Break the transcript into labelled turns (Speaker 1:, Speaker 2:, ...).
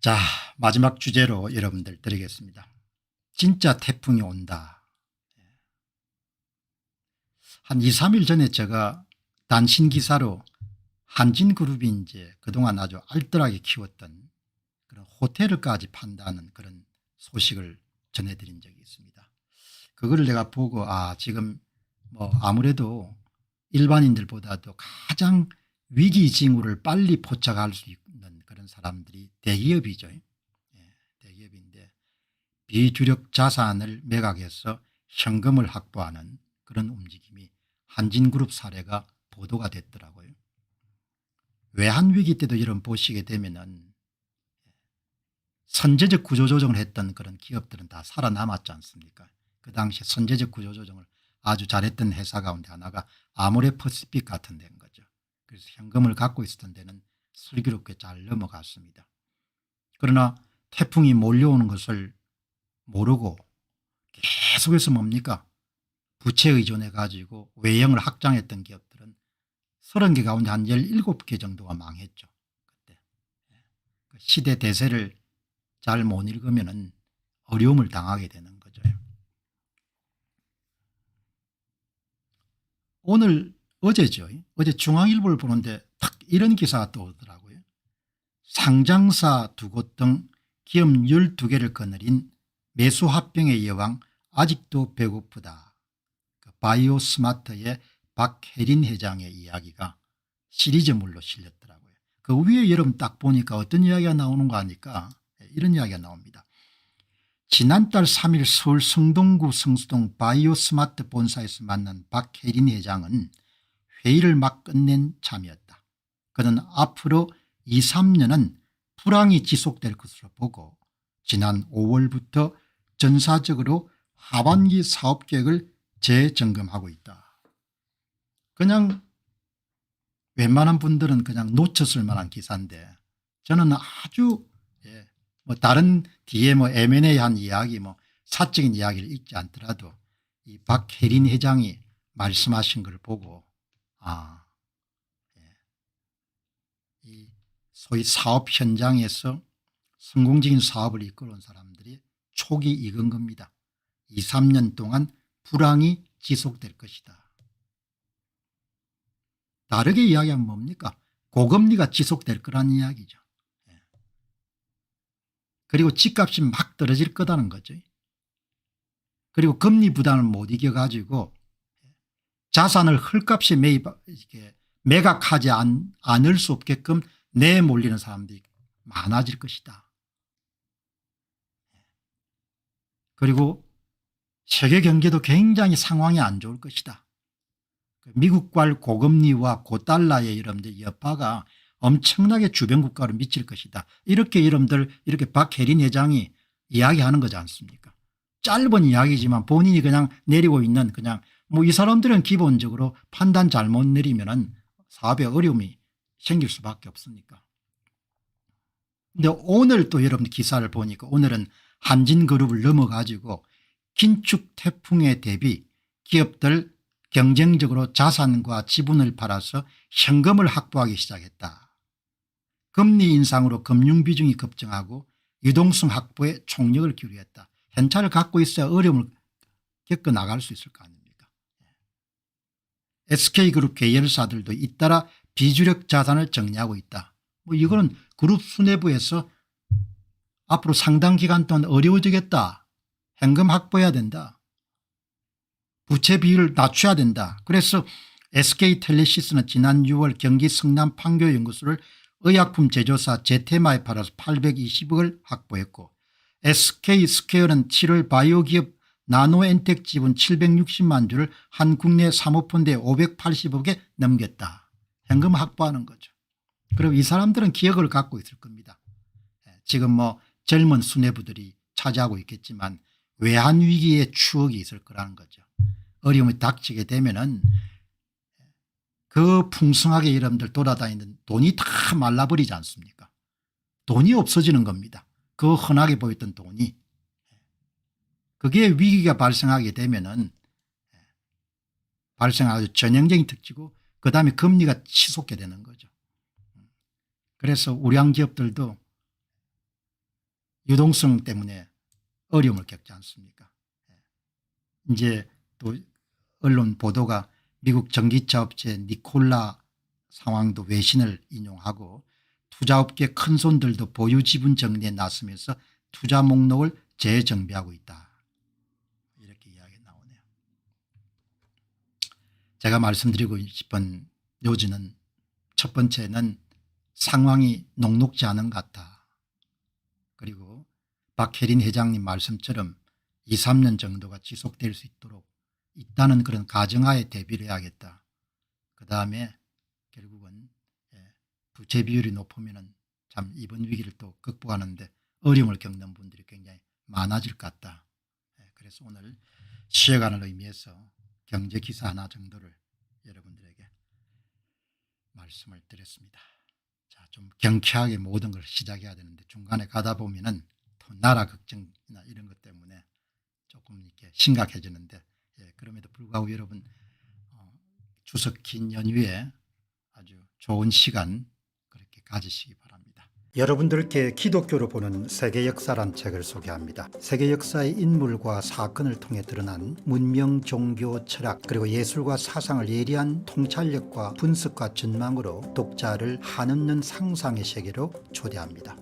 Speaker 1: 자, 마지막 주제로 여러분들 드리겠습니다. 진짜 태풍이 온다. 한 2, 3일 전에 제가 단신 기사로 한진그룹이 이제 그동안 아주 알뜰하게 키웠던 그런 호텔을까지 판다는 그런 소식을 전해드린 적이 있습니다. 그거를 내가 보고 지금 뭐 아무래도 일반인들보다도 가장 위기 징후를 빨리 포착할 수 있는 그런 사람들이 대기업이죠. 대기업인데 비주력 자산을 매각해서 현금을 확보하는 그런 움직임이 한진그룹 사례가 보도가 됐더라고요. 외환위기 때도 이런 보시게 되면은 선제적 구조조정을 했던 그런 기업들은 다 살아남았지 않습니까? 그 당시 선제적 구조조정을 아주 잘했던 회사 가운데 하나가 아모레퍼시픽 같은 데인 거죠. 그래서 현금을 갖고 있었던 데는 슬기롭게 잘 넘어갔습니다. 그러나 태풍이 몰려오는 것을 모르고 계속해서 뭡니까? 부채 의존해 가지고 외형을 확장했던 기업들은 30개 가운데 한 17개 정도가 망했죠. 그때. 시대 대세를 잘 못 읽으면 어려움을 당하게 되는 거죠. 어제죠. 어제 중앙일보를 보는데 딱 이런 기사가 떠오르더라고요. 상장사 2곳 등 기업 12개를 거느린 매수 합병의 여왕 아직도 배고프다. 바이오스마트의 박혜린 회장의 이야기가 시리즈물로 실렸더라고요. 그 위에 여러분 딱 보니까 어떤 이야기가 나오는가 하니까 이런 이야기가 나옵니다. 지난달 3일 서울 성동구 성수동 바이오스마트 본사에서 만난 박혜린 회장은 회의를 막 끝낸 참이었다. 그는 앞으로 2, 3년은 불황이 지속될 것으로 보고 지난 5월부터 전사적으로 하반기 사업계획을 재점검하고 있다. 그냥 웬만한 분들은 그냥 놓쳤을 만한 기사인데 저는 아주 뭐 다른 뒤에 뭐 M&A 한 이야기 뭐 사적인 이야기를 읽지 않더라도 이 박혜린 회장이 말씀하신 걸 보고 이 소위 사업 현장에서 성공적인 사업을 이끌어온 사람들이 촉이 익은 겁니다. 2, 3년 동안 불황이 지속될 것이다. 다르게 이야기하면 뭡니까? 고금리가 지속될 거라는 이야기죠. 그리고 집값이 막 떨어질 거다는 거죠. 그리고 금리 부담을 못 이겨 가지고 자산을 헐값에 매각하지 않을 수 없게끔 내몰리는 사람들이 많아질 것이다. 그리고 세계 경제도 굉장히 상황이 안 좋을 것이다. 미국발 고금리와 고달러의 여러분들 여파가 엄청나게 주변 국가로 미칠 것이다. 이렇게 여러분들 이렇게 박혜린 회장이 이야기하는 거지 않습니까? 짧은 이야기지만 본인이 그냥 내리고 있는 그냥 뭐 이 사람들은 기본적으로 판단 잘못 내리면은 사업에 어려움이 생길 수밖에 없으니까. 근데 오늘 또 여러분 기사를 보니까 오늘은 한진그룹을 넘어가지고 긴축 태풍에 대비 기업들 경쟁적으로 자산과 지분을 팔아서 현금을 확보하기 시작했다. 금리 인상으로 금융비중이 급증하고 유동성 확보에 총력을 기울였다. 현찰을 갖고 있어야 어려움을 겪어 나갈 수 있을 거 아닙니까? SK그룹 계열사들도 잇따라 비주력 자산을 정리하고 있다. 뭐 이거는 그룹 수뇌부에서 앞으로 상당 기간 동안 어려워지겠다. 현금 확보해야 된다. 부채 비율을 낮춰야 된다. 그래서 SK텔레시스는 지난 6월 경기 성남 판교연구소를 의약품 제조사 제테마에 팔아서 820억을 확보했고 SK스퀘어는 7월 바이오 기업 나노엔텍 지분 760만 주를 한 국내 사모펀드에 580억에 넘겼다. 현금 확보하는 거죠. 그리고 이 사람들은 기억을 갖고 있을 겁니다. 지금 뭐 젊은 수뇌부들이 차지하고 있겠지만 외환위기의 추억이 있을 거라는 거죠. 어려움이 닥치게 되면은 그 풍성하게 여러분들 돌아다니는 돈이 다 말라버리지 않습니까? 돈이 없어지는 겁니다. 그 흔하게 보였던 돈이. 그게 위기가 발생하게 되면은 발생하고 전형적인 특징이고 그다음에 금리가 치솟게 되는 거죠. 그래서 우량 기업들도 유동성 때문에 어려움을 겪지 않습니까? 이제 또 언론 보도가 미국 전기차 업체 니콜라 상황도 외신을 인용하고 투자업계 큰손들도 보유 지분 정리에 나서면서 투자 목록을 재정비하고 있다. 이렇게 이야기 나오네요. 제가 말씀드리고 싶은 요지는 첫 번째는 상황이 녹록지 않은 것 같다. 그리고 박혜린 회장님 말씀처럼 2, 3년 정도가 지속될 수 있도록 있다는 그런 가정하에 대비를 해야겠다. 그다음에 결국은 부채 비율이 높으면 참 이번 위기를 또 극복하는데 어려움을 겪는 분들이 굉장히 많아질 것 같다. 그래서 오늘 쉬어가는 의미에서 경제 기사 하나 정도를 여러분들에게 말씀을 드렸습니다. 자, 좀 경쾌하게 모든 걸 시작해야 되는데 중간에 가다 보면은 또 나라 걱정이나 이런 것 때문에 조금 이렇게 심각해지는데 그럼에도 불구하고 여러분 추석 긴 연휴에 아주 좋은 시간 그렇게 가지시기 바랍니다. 여러분들께 기독교로 보는 세계 역사란 책을 소개합니다. 세계 역사의 인물과 사건을 통해 드러난 문명, 종교, 철학 그리고 예술과 사상을 예리한 통찰력과 분석과 전망으로 독자를 한없는 상상의 세계로 초대합니다.